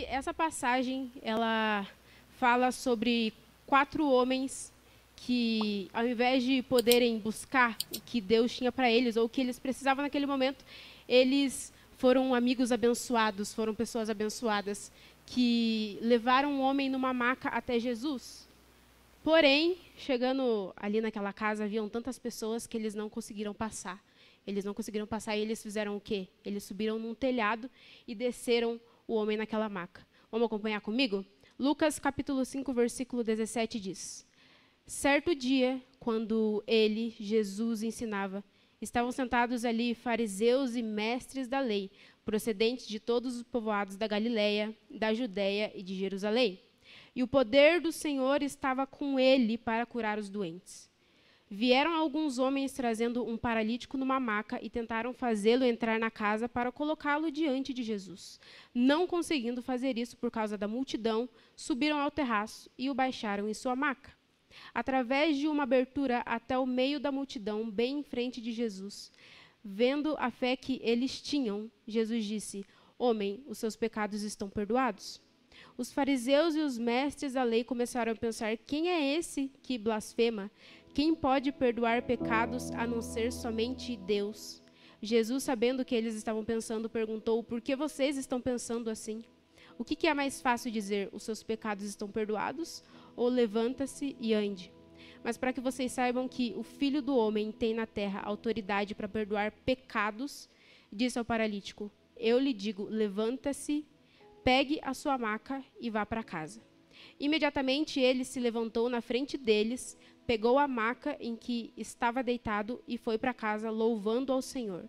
essa passagem, ela fala sobre 4 homens que, ao invés de poderem buscar o que Deus tinha para eles, ou o que eles precisavam naquele momento, eles foram amigos abençoados, foram pessoas abençoadas, que levaram um homem numa maca até Jesus. Porém, chegando ali naquela casa, haviam tantas pessoas que eles não conseguiram passar. Eles não conseguiram passar e eles fizeram o quê? Eles subiram num telhado e desceram o homem naquela maca. Vamos acompanhar comigo? Lucas capítulo 5, versículo 17 diz: Certo dia, quando ele, Jesus, ensinava, estavam sentados ali fariseus e mestres da lei, procedentes de todos os povoados da Galiléia, da Judéia e de Jerusalém. E o poder do Senhor estava com ele para curar os doentes. Vieram alguns homens trazendo um paralítico numa maca e tentaram fazê-lo entrar na casa para colocá-lo diante de Jesus. Não conseguindo fazer isso por causa da multidão, subiram ao terraço e o baixaram em sua maca, através de uma abertura até o meio da multidão, bem em frente de Jesus. Vendo a fé que eles tinham, Jesus disse: Homem, os seus pecados estão perdoados. Os fariseus e os mestres da lei começaram a pensar: quem é esse que blasfema? Quem pode perdoar pecados a não ser somente Deus? Jesus, sabendo o que eles estavam pensando, perguntou: por que vocês estão pensando assim? O que é mais fácil dizer: os seus pecados estão perdoados? Ou levanta-se e ande? Mas para que vocês saibam que o Filho do Homem tem na terra autoridade para perdoar pecados, disse ao paralítico: eu lhe digo, levanta-se, pegue a sua maca e vá para casa. Imediatamente ele se levantou na frente deles, pegou a maca em que estava deitado e foi para casa, louvando ao Senhor.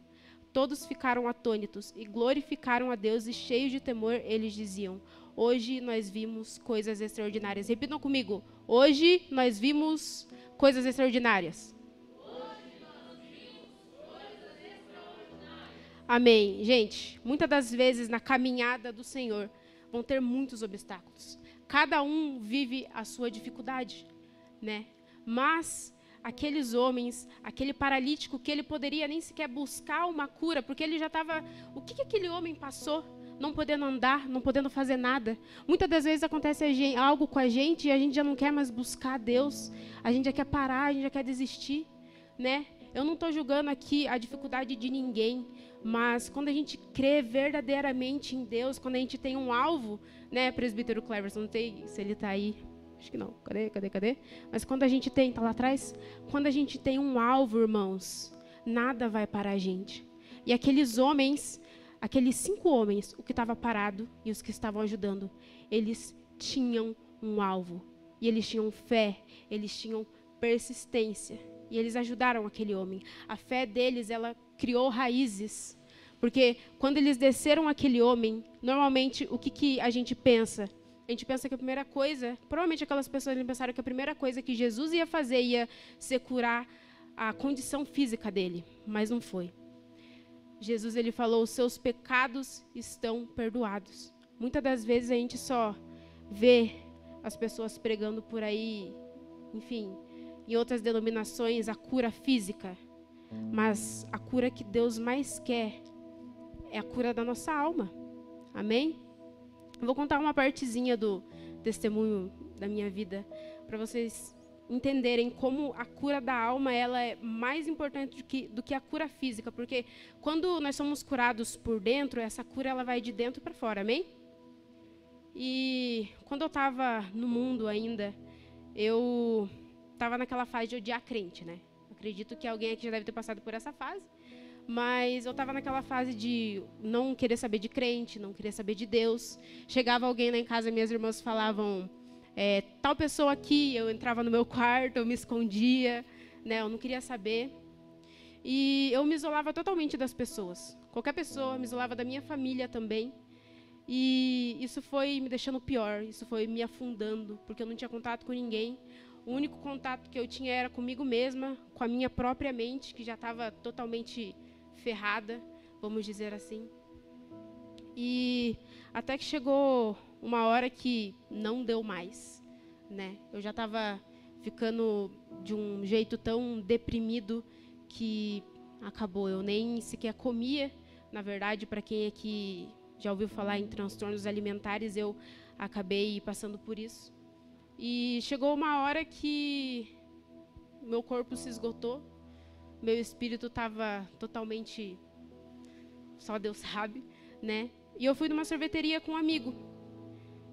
Todos ficaram atônitos e glorificaram a Deus, e cheios de temor, eles diziam: hoje nós vimos coisas extraordinárias. Repitam comigo: hoje nós vimos coisas extraordinárias. Amém. Gente, muitas das vezes na caminhada do Senhor vão ter muitos obstáculos. Cada um vive a sua dificuldade, né? Mas aqueles homens, aquele paralítico que ele poderia nem sequer buscar uma cura, porque ele já estava... O que aquele homem passou? Não podendo andar, não podendo fazer nada. Muitas das vezes acontece algo com a gente e a gente já não quer mais buscar Deus. A gente já quer parar, a gente já quer desistir, né? Eu não estou julgando aqui a dificuldade de ninguém, mas quando a gente crê verdadeiramente em Deus, quando a gente tem um alvo, né, presbítero Cleverson, não sei se ele está aí, acho que não, cadê? Mas quando a gente tem, está lá atrás, quando a gente tem um alvo, irmãos, nada vai parar a gente. E aqueles homens, aqueles 5 homens, o que estava parado e os que estavam ajudando, eles tinham um alvo, e eles tinham fé, eles tinham persistência. E eles ajudaram aquele homem. A fé deles, ela criou raízes. Porque quando eles desceram aquele homem, normalmente, o que a gente pensa? A gente pensa que a primeira coisa... Provavelmente aquelas pessoas pensaram que a primeira coisa que Jesus ia fazer ia ser curar a condição física dele. Mas não foi. Jesus, ele falou: os seus pecados estão perdoados. Muitas das vezes a gente só vê as pessoas pregando por aí, enfim... Em outras denominações, a cura física. Mas a cura que Deus mais quer é a cura da nossa alma. Amém? Eu vou contar uma partezinha do testemunho da minha vida para vocês entenderem como a cura da alma ela é mais importante do que a cura física. Porque quando nós somos curados por dentro, essa cura ela vai de dentro para fora. Amém? E quando eu estava no mundo ainda, eu... estava naquela fase de odiar crente, né? Acredito que alguém aqui já deve ter passado por essa fase. Mas eu estava naquela fase de não querer saber de crente, não querer saber de Deus. Chegava alguém lá em casa, minhas irmãs falavam, tal pessoa aqui, eu entrava no meu quarto, eu me escondia, né? Eu não queria saber. E eu me isolava totalmente das pessoas. Qualquer pessoa, me isolava da minha família também. E isso foi me deixando pior, isso foi me afundando, porque eu não tinha contato com ninguém. O único contato que eu tinha era comigo mesma, com a minha própria mente, que já estava totalmente ferrada, vamos dizer assim. E até que chegou uma hora que não deu mais, né? Eu já estava ficando de um jeito tão deprimido que acabou. Eu nem sequer comia, na verdade, para quem aqui já ouviu falar em transtornos alimentares, eu acabei passando por isso. E chegou uma hora que meu corpo se esgotou, meu espírito estava totalmente, só Deus sabe, né? E eu fui numa sorveteria com um amigo.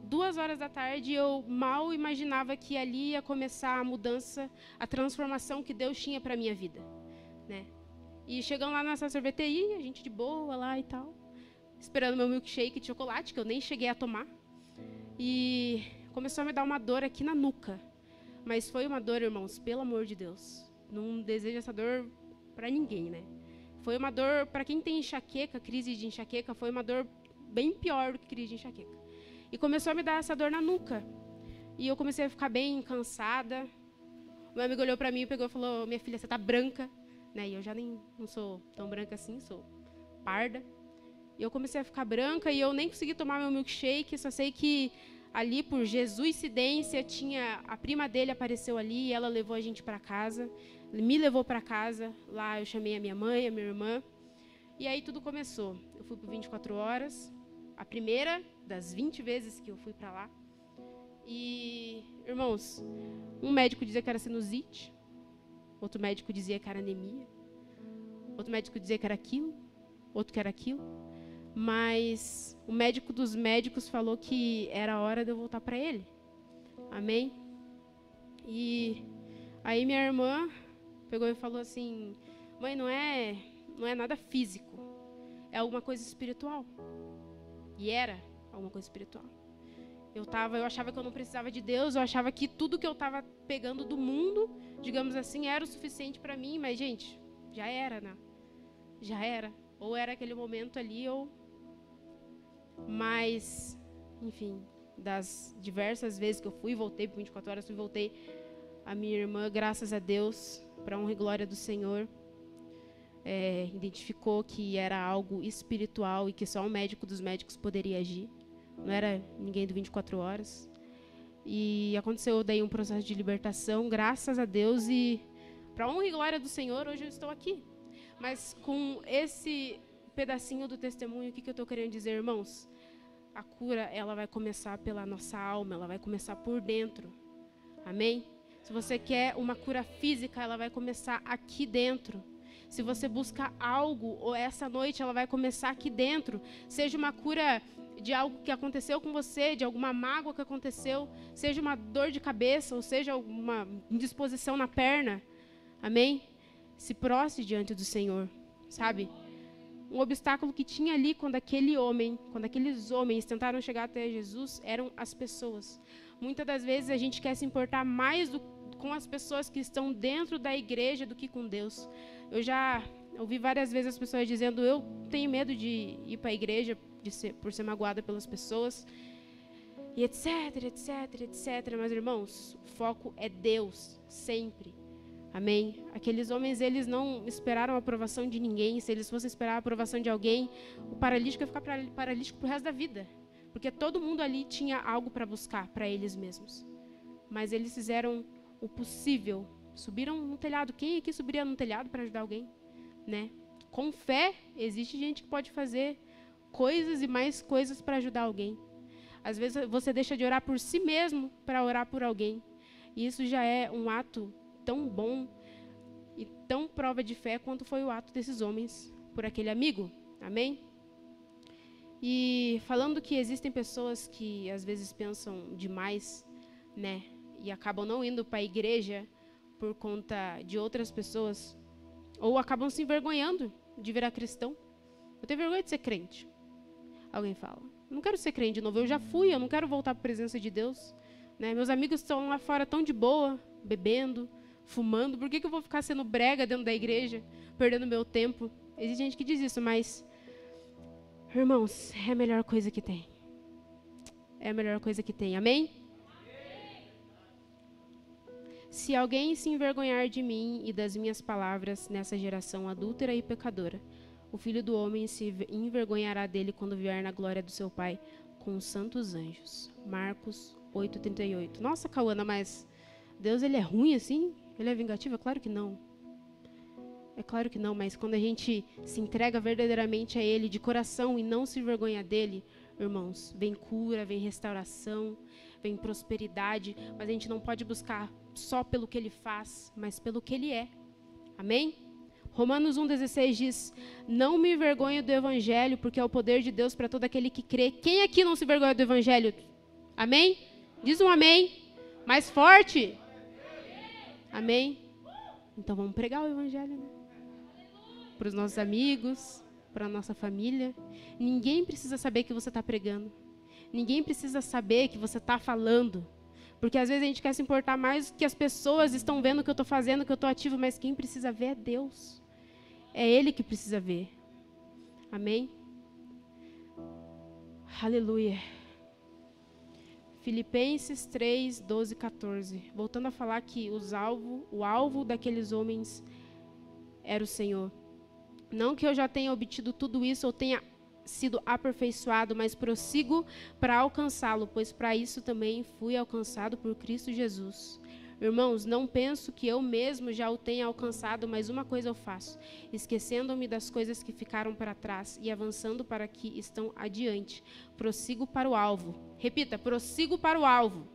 2 horas da tarde, eu mal imaginava que ali ia começar a mudança, a transformação que Deus tinha para a minha vida, né? E chegando lá nessa sorveteria, a gente de boa lá e tal, esperando meu milkshake de chocolate, que eu nem cheguei a tomar. E começou a me dar uma dor aqui na nuca. Mas foi uma dor, irmãos, pelo amor de Deus. Não desejo essa dor para ninguém, né? Foi uma dor, para quem tem enxaqueca, crise de enxaqueca, foi uma dor bem pior do que crise de enxaqueca. E começou a me dar essa dor na nuca. E eu comecei a ficar bem cansada. Meu amigo olhou para mim e pegou e falou: minha filha, você tá branca. Né? E eu já nem não sou tão branca assim, sou parda. E eu comecei a ficar branca e eu nem consegui tomar meu milkshake. Só sei que ali, por jesuicidência, a prima dele apareceu ali e ela levou a gente para casa. Me levou para casa. Lá eu chamei a minha mãe, a minha irmã. E aí tudo começou. Eu fui por 24 horas. A primeira das 20 vezes que eu fui para lá. E, irmãos, um médico dizia que era sinusite. Outro médico dizia que era anemia. Outro médico dizia que era aquilo. Outro que era aquilo. Mas o médico dos médicos falou que era a hora de eu voltar para ele. Amém? E aí minha irmã pegou e falou assim: mãe, não é nada físico. É alguma coisa espiritual. E era alguma coisa espiritual. Eu achava que eu não precisava de Deus, eu achava que tudo que eu estava pegando do mundo, digamos assim, era o suficiente para mim, mas, gente, já era, né? Já era. Ou era aquele momento ali, ou... Mas, enfim, das diversas vezes que eu fui e voltei por 24 horas, voltei, a minha irmã, graças a Deus, para a honra e glória do Senhor, identificou que era algo espiritual e que só um médico dos médicos poderia agir. Não era ninguém do 24 horas. E aconteceu daí um processo de libertação, graças a Deus, e para a honra e glória do Senhor, hoje eu estou aqui. Mas com esse pedacinho do testemunho, o que eu estou querendo dizer, irmãos? A cura, ela vai começar pela nossa alma, ela vai começar por dentro. Amém? Se você quer uma cura física, ela vai começar aqui dentro. Se você busca algo, ou essa noite ela vai começar aqui dentro. Seja uma cura de algo que aconteceu com você, de alguma mágoa que aconteceu, seja uma dor de cabeça, ou seja alguma indisposição na perna. Amém? Se prostre diante do Senhor, sabe? Um obstáculo que tinha ali quando aqueles homens tentaram chegar até Jesus, eram as pessoas. Muitas das vezes a gente quer se importar mais com as pessoas que estão dentro da igreja do que com Deus. Eu já ouvi várias vezes as pessoas dizendo: eu tenho medo de ir para a igreja por ser magoada pelas pessoas, e etc, etc, etc. Mas, irmãos, o foco é Deus, sempre. Amém? Aqueles homens, eles não esperaram a aprovação de ninguém. Se eles fossem esperar a aprovação de alguém, o paralítico ia ficar paralítico pro resto da vida. Porque todo mundo ali tinha algo para buscar para eles mesmos. Mas eles fizeram o possível. Subiram no telhado. Quem aqui subiria no telhado para ajudar alguém? Né? Com fé, existe gente que pode fazer coisas e mais coisas para ajudar alguém. Às vezes você deixa de orar por si mesmo para orar por alguém. E isso já é um ato tão bom e tão prova de fé quanto foi o ato desses homens por aquele amigo. Amém? E falando que existem pessoas que às vezes pensam demais, né? E acabam não indo para a igreja por conta de outras pessoas, ou acabam se envergonhando de virar cristão. Eu tenho vergonha de ser crente. Alguém fala: eu não quero ser crente de novo, eu já fui, eu não quero voltar para a presença de Deus. Né? Meus amigos estão lá fora tão de boa, bebendo, fumando, por que eu vou ficar sendo brega dentro da igreja, perdendo meu tempo? Existe gente que diz isso, mas, irmãos, é a melhor coisa que tem. É a melhor coisa que tem, amém? Se alguém se envergonhar de mim e das minhas palavras nessa geração adúltera e pecadora, o Filho do Homem se envergonhará dele quando vier na glória do seu Pai com os santos anjos. Marcos 8:38. Nossa, Cauana, mas Deus, ele é ruim assim? Ele é vingativo? É claro que não. É claro que não, mas quando a gente se entrega verdadeiramente a Ele de coração e não se envergonha dele, irmãos, vem cura, vem restauração, vem prosperidade, mas a gente não pode buscar só pelo que Ele faz, mas pelo que Ele é. Amém? Romanos 1,16 diz: não me envergonho do Evangelho, porque é o poder de Deus para todo aquele que crê. Quem aqui não se envergonha do Evangelho? Amém? Diz um amém. Mais forte. Amém? Então vamos pregar o Evangelho, né? Para os nossos amigos, para a nossa família. Ninguém precisa saber que você está pregando. Ninguém precisa saber que você está falando. Porque às vezes a gente quer se importar mais que as pessoas estão vendo o que eu estou fazendo, que eu estou ativo, mas quem precisa ver é Deus. É Ele que precisa ver. Amém? Aleluia. Filipenses 3, 12 e 14. Voltando a falar que o alvo daqueles homens era o Senhor. Não que eu já tenha obtido tudo isso ou tenha sido aperfeiçoado, mas prossigo para alcançá-lo, pois para isso também fui alcançado por Cristo Jesus. Irmãos, não penso que eu mesmo já o tenha alcançado, mas uma coisa eu faço, esquecendo-me das coisas que ficaram para trás e avançando para que estão adiante. Prossigo para o alvo. Repita, prossigo para o alvo.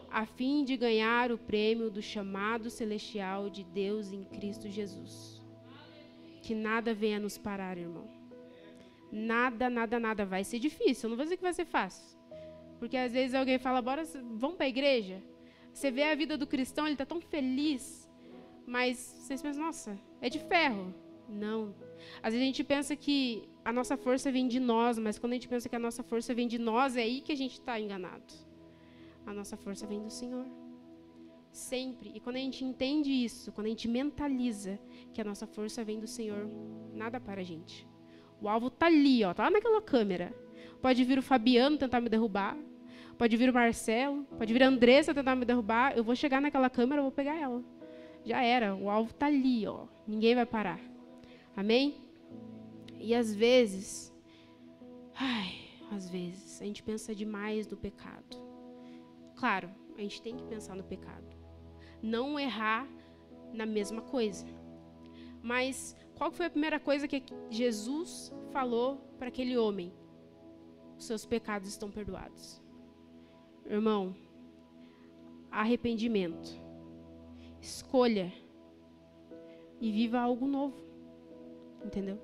A fim de ganhar o prêmio do chamado celestial de Deus em Cristo Jesus. Que nada venha nos parar, irmão. Nada, nada, nada. Vai ser difícil, eu não vou dizer que vai ser fácil. Porque às vezes alguém fala, bora, vamos para a igreja? Você vê a vida do cristão, ele está tão feliz, mas vocês pensam, nossa, é de ferro. Não. Às vezes a gente pensa que a nossa força vem de nós, mas quando a gente pensa que a nossa força vem de nós, é aí que a gente está enganado. A nossa força vem do Senhor. Sempre. E quando a gente entende isso, quando a gente mentaliza que a nossa força vem do Senhor, nada para a gente. O alvo está ali, ó, tá lá naquela câmera. Pode vir o Fabiano tentar me derrubar. Pode vir o Marcelo, pode vir a Andressa tentar me derrubar. Eu vou chegar naquela câmera, eu vou pegar ela. Já era, o alvo está ali, ó. Ninguém vai parar. Amém? E às vezes, a gente pensa demais no pecado. Claro, a gente tem que pensar no pecado. Não errar na mesma coisa. Mas qual foi a primeira coisa que Jesus falou para aquele homem? Os seus pecados estão perdoados. Irmão, arrependimento. Escolha e viva algo novo. Entendeu?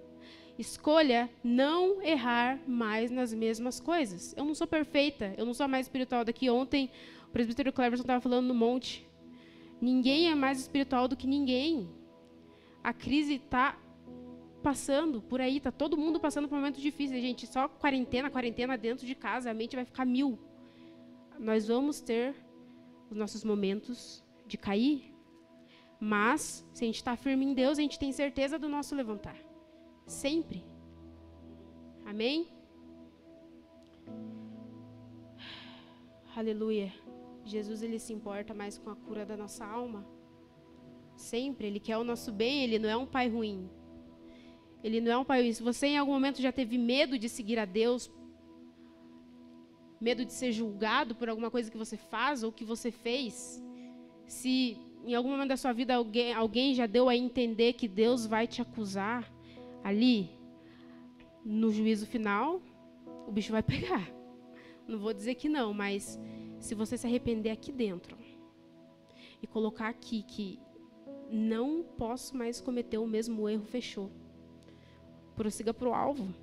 Escolha não errar mais nas mesmas coisas. Eu não sou perfeita, eu não sou a mais espiritual daqui. Ontem, o presbítero Cleverson estava falando no monte. Ninguém é mais espiritual do que ninguém. A crise está passando por aí, está todo mundo passando por momentos difíceis. Gente, só quarentena dentro de casa, a mente vai ficar 1000. Nós vamos ter os nossos momentos de cair, mas se a gente está firme em Deus, a gente tem certeza do nosso levantar. Sempre. Amém? Aleluia. Jesus, ele se importa mais com a cura da nossa alma. Sempre. Ele quer o nosso bem, ele não é um pai ruim. Ele não é um pai ruim. Se você em algum momento já teve medo de seguir a Deus, medo de ser julgado por alguma coisa que você faz ou que você fez, se em algum momento da sua vida alguém já deu a entender que Deus vai te acusar, ali, no juízo final, o bicho vai pegar. Não vou dizer que não, mas se você se arrepender aqui dentro e colocar aqui que não posso mais cometer o mesmo erro, fechou. Prossiga para o alvo.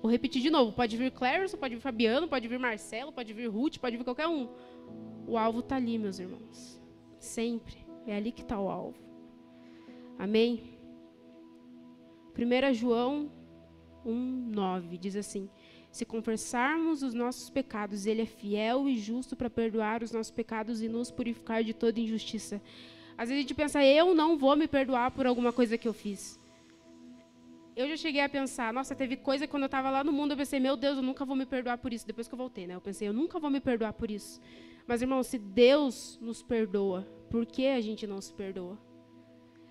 Vou repetir de novo. Pode vir Cleverson, pode vir Fabiano, pode vir Marcelo, pode vir Ruth, pode vir qualquer um. O alvo está ali, meus irmãos. Sempre. É ali que está o alvo. Amém? 1 João 1:9 diz assim: se confessarmos os nossos pecados, Ele é fiel e justo para perdoar os nossos pecados e nos purificar de toda injustiça. Às vezes a gente pensa, eu não vou me perdoar por alguma coisa que eu fiz. Eu já cheguei a pensar, nossa, teve coisa que quando eu estava lá no mundo, eu pensei, meu Deus, eu nunca vou me perdoar por isso. Depois que eu voltei, né? Eu pensei, eu nunca vou me perdoar por isso. Mas, irmão, se Deus nos perdoa, por que a gente não se perdoa?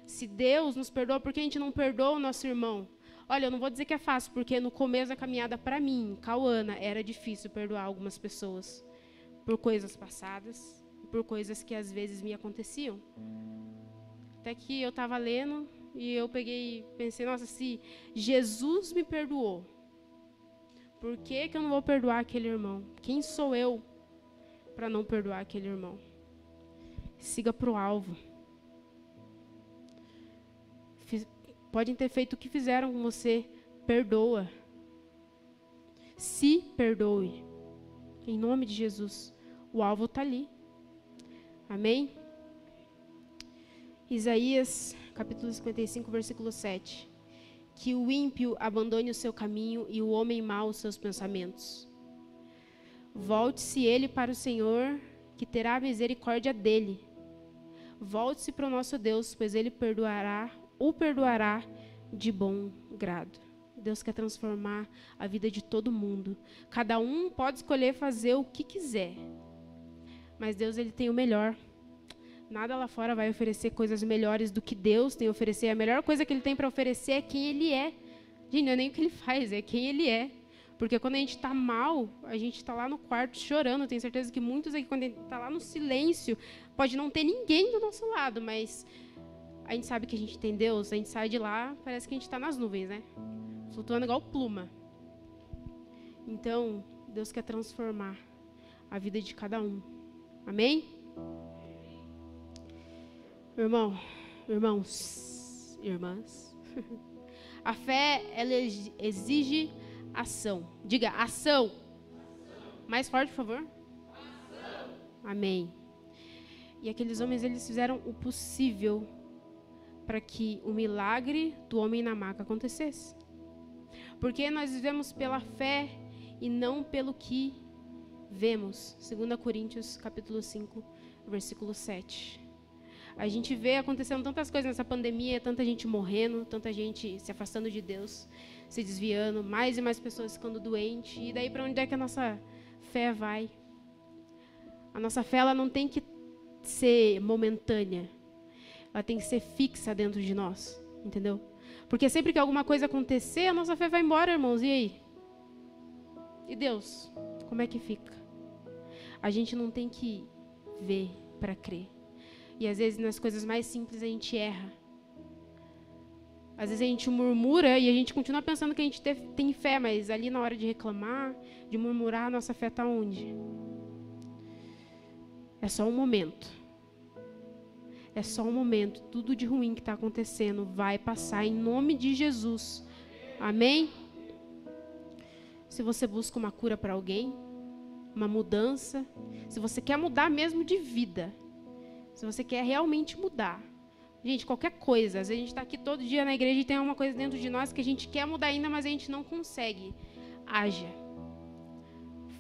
Se Deus nos perdoa, por que a gente não perdoa o nosso irmão? Olha, eu não vou dizer que é fácil, porque no começo da caminhada, para mim, Cauana, era difícil perdoar algumas pessoas por coisas passadas, por coisas que às vezes me aconteciam. até que eu estava lendo e eu peguei e pensei, nossa, se Jesus me perdoou, por que eu não vou perdoar aquele irmão? Quem sou eu para não perdoar aquele irmão? Siga para o alvo. Podem ter feito o que fizeram com você, perdoa. Se perdoe. Em nome de Jesus. O alvo está ali. Amém? Isaías, capítulo 55, versículo 7. Que o ímpio abandone o seu caminho e o homem mau os seus pensamentos. Volte-se ele para o Senhor, que terá misericórdia dele. Volte-se para o nosso Deus, pois ele o perdoará de bom grado. Deus quer transformar a vida de todo mundo. Cada um pode escolher fazer o que quiser. Mas Deus, ele tem o melhor. Nada lá fora vai oferecer coisas melhores do que Deus tem a oferecer. A melhor coisa que ele tem para oferecer é quem ele é. Gente, não é nem o que ele faz, é quem ele é. Porque quando a gente está mal, a gente está lá no quarto chorando. Tenho certeza que muitos aqui, quando a gente está lá no silêncio, pode não ter ninguém do nosso lado, mas a gente sabe que a gente tem Deus, a gente sai de lá, parece que a gente está nas nuvens, né? Flutuando igual pluma. Então, Deus quer transformar a vida de cada um. Amém? Irmãos, irmãs, a fé, ela exige ação. Diga, ação. Mais forte, por favor. Ação. Amém. E aqueles homens, eles fizeram o possível para que o milagre do homem na maca acontecesse. Porque nós vivemos pela fé e não pelo que vemos. 2 Coríntios, capítulo 5, versículo 7. A gente vê acontecendo tantas coisas nessa pandemia, tanta gente morrendo, tanta gente se afastando de Deus, se desviando, mais e mais pessoas ficando doentes. E daí para onde é que a nossa fé vai? A nossa fé, ela não tem que ser momentânea. Ela tem que ser fixa dentro de nós, entendeu? Porque sempre que alguma coisa acontecer, a nossa fé vai embora, irmãos. E aí? E Deus? Como é que fica? A gente não tem que ver para crer. E às vezes nas coisas mais simples a gente erra. Às vezes a gente murmura e a gente continua pensando que a gente tem fé, mas ali na hora de reclamar, de murmurar, a nossa fé está onde? É só um momento. É só um momento. Tudo de ruim que está acontecendo vai passar em nome de Jesus. Amém? Se você busca uma cura para alguém, uma mudança, se você quer mudar mesmo de vida, se você quer realmente mudar. Gente, qualquer coisa. Às vezes a gente está aqui todo dia na igreja e tem alguma coisa dentro de nós que a gente quer mudar ainda, mas a gente não consegue. Haja.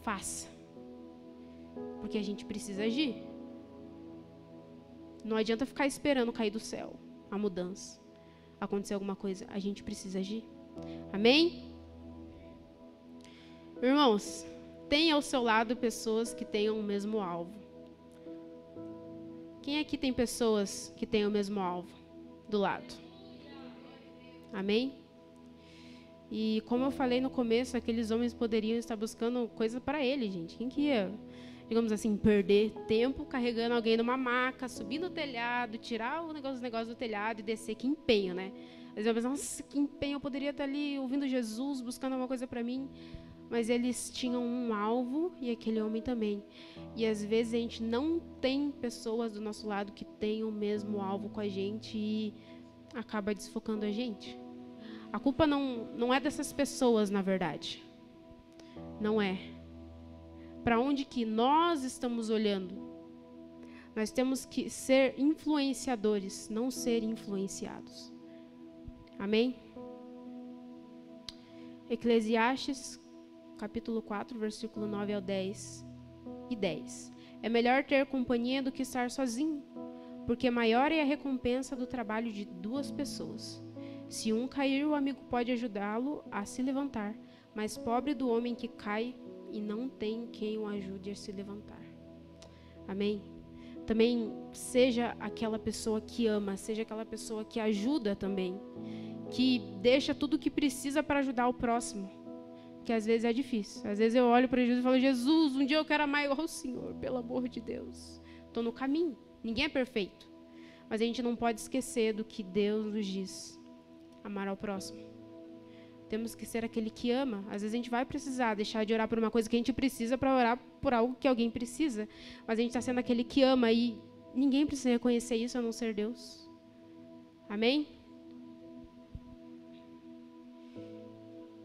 Faça. Porque a gente precisa agir. Não adianta ficar esperando cair do céu a mudança. Acontecer alguma coisa. A gente precisa agir. Amém? Irmãos, tenha ao seu lado pessoas que tenham o mesmo alvo. Quem aqui tem pessoas que têm o mesmo alvo do lado? Amém? E como eu falei no começo, aqueles homens poderiam estar buscando coisa para ele, gente. Quem que ia, digamos assim, perder tempo carregando alguém numa maca, subir no telhado, tirar os negócios do telhado e descer? Que empenho, né? Às vezes eu penso, nossa, que empenho, eu poderia estar ali ouvindo Jesus, buscando alguma coisa para mim. Mas eles tinham um alvo e aquele homem também. E às vezes a gente não tem pessoas do nosso lado que tenham o mesmo alvo com a gente e acaba desfocando a gente. A culpa não é dessas pessoas, na verdade. Não é. Para onde que nós estamos olhando? Nós temos que ser influenciadores, não ser influenciados. Amém? Eclesiastes capítulo 4, versículo 9 ao 10 e 10. É melhor ter companhia do que estar sozinho, porque maior é a recompensa do trabalho de duas pessoas. Se um cair, o amigo pode ajudá-lo a se levantar, mas pobre do homem que cai e não tem quem o ajude a se levantar. Amém? Também seja aquela pessoa que ama, seja aquela pessoa que ajuda também, que deixa tudo o que precisa para ajudar o próximo. Que às vezes é difícil. Às vezes eu olho para Jesus e falo, Jesus, um dia eu quero amar igual o Senhor, pelo amor de Deus. Estou no caminho. Ninguém é perfeito. Mas a gente não pode esquecer do que Deus nos diz. Amar ao próximo. Temos que ser aquele que ama. Às vezes a gente vai precisar deixar de orar por uma coisa que a gente precisa para orar por algo que alguém precisa. Mas a gente está sendo aquele que ama e ninguém precisa reconhecer isso a não ser Deus. Amém?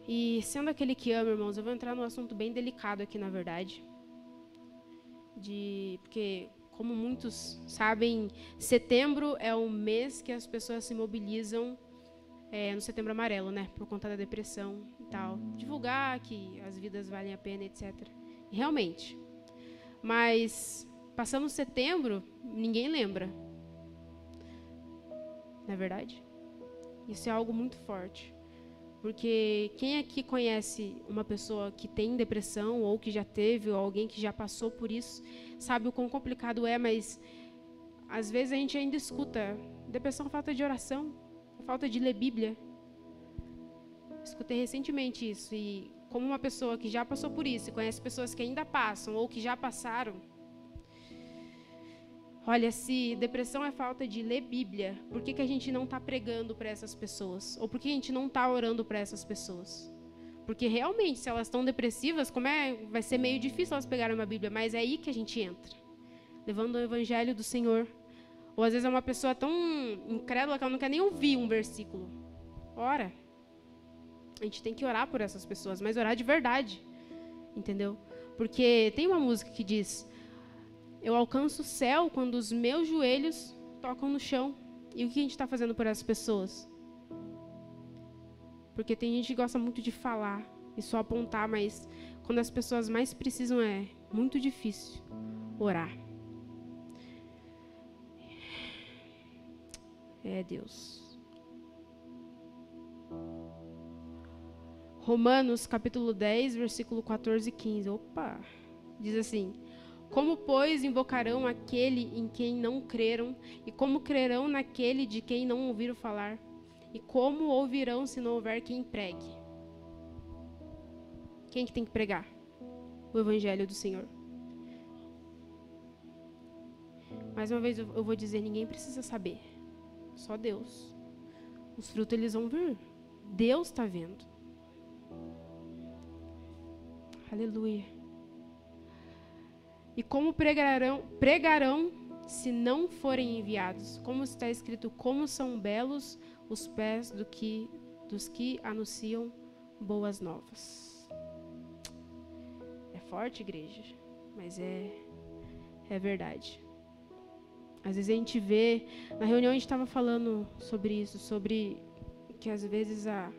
E sendo aquele que ama, irmãos, eu vou entrar num assunto bem delicado aqui, na verdade. Porque, como muitos sabem, setembro é o mês que as pessoas se mobilizam no Setembro Amarelo, né? Por conta da depressão e tal. Divulgar que as vidas valem a pena, etc. E realmente. Mas, passando setembro, ninguém lembra. Não é verdade? Isso é algo muito forte. Porque quem aqui conhece uma pessoa que tem depressão, ou que já teve, ou alguém que já passou por isso, sabe o quão complicado é, mas às vezes a gente ainda escuta depressão, falta de oração, falta de ler Bíblia. Escutei recentemente isso, e como uma pessoa que já passou por isso, e conhece pessoas que ainda passam, ou que já passaram, olha, se depressão é falta de ler Bíblia, por que a gente não está pregando para essas pessoas? Ou por que a gente não está orando para essas pessoas? Porque realmente, se elas estão depressivas, vai ser meio difícil elas pegarem uma Bíblia, mas é aí que a gente entra, levando o Evangelho do Senhor. Ou às vezes é uma pessoa tão incrédula que ela não quer nem ouvir um versículo. Ora, a gente tem que orar por essas pessoas, mas orar de verdade, entendeu? Porque tem uma música que diz: eu alcanço o céu quando os meus joelhos tocam no chão. E o que a gente está fazendo por essas pessoas? Porque tem gente que gosta muito de falar e só apontar, mas quando as pessoas mais precisam é muito difícil orar. É Deus. Romanos capítulo 10, versículo 14 e 15. Opa! Diz assim: como, pois, invocarão aquele em quem não creram? E como crerão naquele de quem não ouviram falar? E como ouvirão se não houver quem pregue? Quem que tem que pregar? O Evangelho do Senhor. Mais uma vez eu vou dizer, ninguém precisa saber. Só Deus. Os frutos eles vão vir. Deus está vendo. Aleluia. E como pregarão se não forem enviados? Como está escrito, como são belos os pés dos que anunciam boas novas. É forte, igreja, mas é verdade. Às vezes a gente vê, na reunião a gente estava falando sobre isso, sobre que às vezes a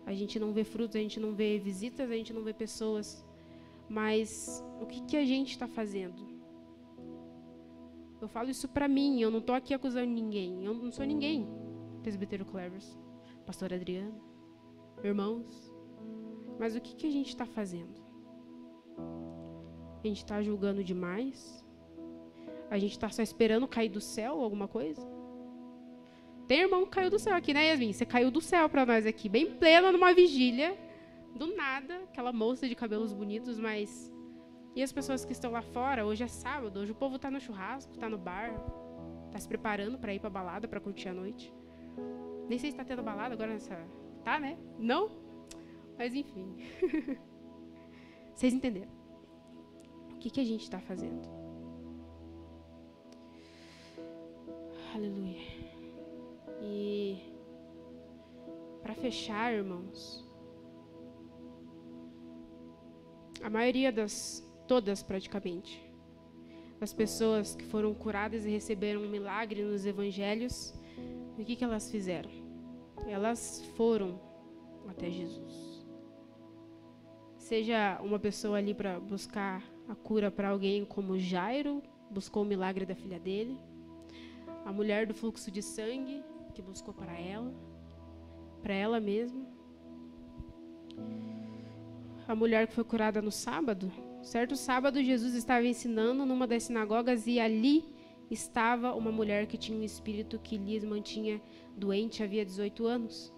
gente não vê frutos, a gente não vê visitas, a gente não vê pessoas. Mas o que a gente está fazendo? Eu falo isso para mim, eu não estou aqui acusando ninguém. Eu não sou ninguém. Presbítero Clevers, pastor Adriano, irmãos. Mas o que a gente está fazendo? A gente está julgando demais? A gente está só esperando cair do céu alguma coisa? Tem irmão que caiu do céu aqui, né, Yasmin? Você caiu do céu para nós aqui, bem plena numa vigília. Do nada, aquela moça de cabelos bonitos, mas... E as pessoas que estão lá fora? Hoje é sábado, hoje o povo está no churrasco, está no bar, está se preparando para ir para balada, para curtir a noite. Nem sei se está tendo balada agora nessa... Tá, né? Não? Mas enfim. Vocês entenderam. O que a gente está fazendo? Aleluia. E... para fechar, irmãos... A maioria todas praticamente, as pessoas que foram curadas e receberam um milagre nos evangelhos, o que elas fizeram? Elas foram até Jesus. Seja uma pessoa ali para buscar a cura para alguém como Jairo, buscou o milagre da filha dele, a mulher do fluxo de sangue, que buscou para ela mesma, a mulher que foi curada no sábado. Certo sábado, Jesus estava ensinando numa das sinagogas e ali estava uma mulher que tinha um espírito que lhes mantinha doente havia 18 anos.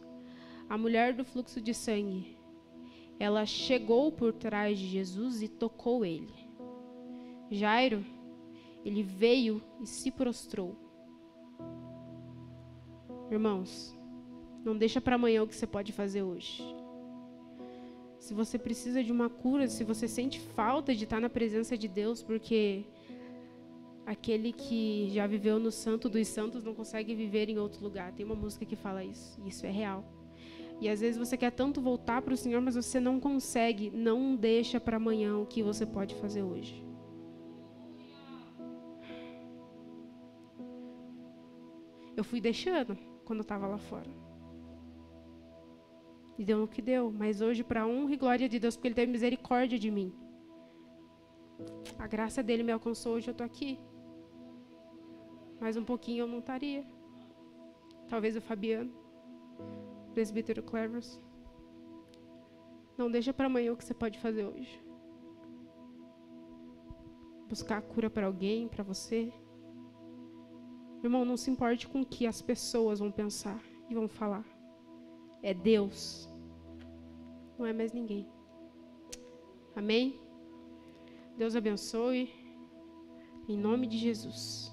A mulher do fluxo de sangue. Ela chegou por trás de Jesus e tocou ele. Jairo, ele veio e se prostrou. Irmãos, não deixa para amanhã o que você pode fazer hoje. Se você precisa de uma cura, se você sente falta de estar na presença de Deus, porque aquele que já viveu no Santo dos Santos não consegue viver em outro lugar. Tem uma música que fala isso, e isso é real. E às vezes você quer tanto voltar para o Senhor, mas você não consegue. Não deixa para amanhã o que você pode fazer hoje. Eu fui deixando quando eu estava lá fora. E deu no que deu. Mas hoje, para a honra e glória de Deus, porque Ele teve misericórdia de mim. A graça dele me alcançou, hoje eu estou aqui. Mais um pouquinho eu não estaria. Talvez o Fabiano, presbítero Clevers. Não deixa para amanhã o que você pode fazer hoje. Buscar a cura para alguém, para você. Irmão, não se importe com o que as pessoas vão pensar e vão falar. É Deus. Não é mais ninguém. Amém? Deus abençoe. Em nome de Jesus.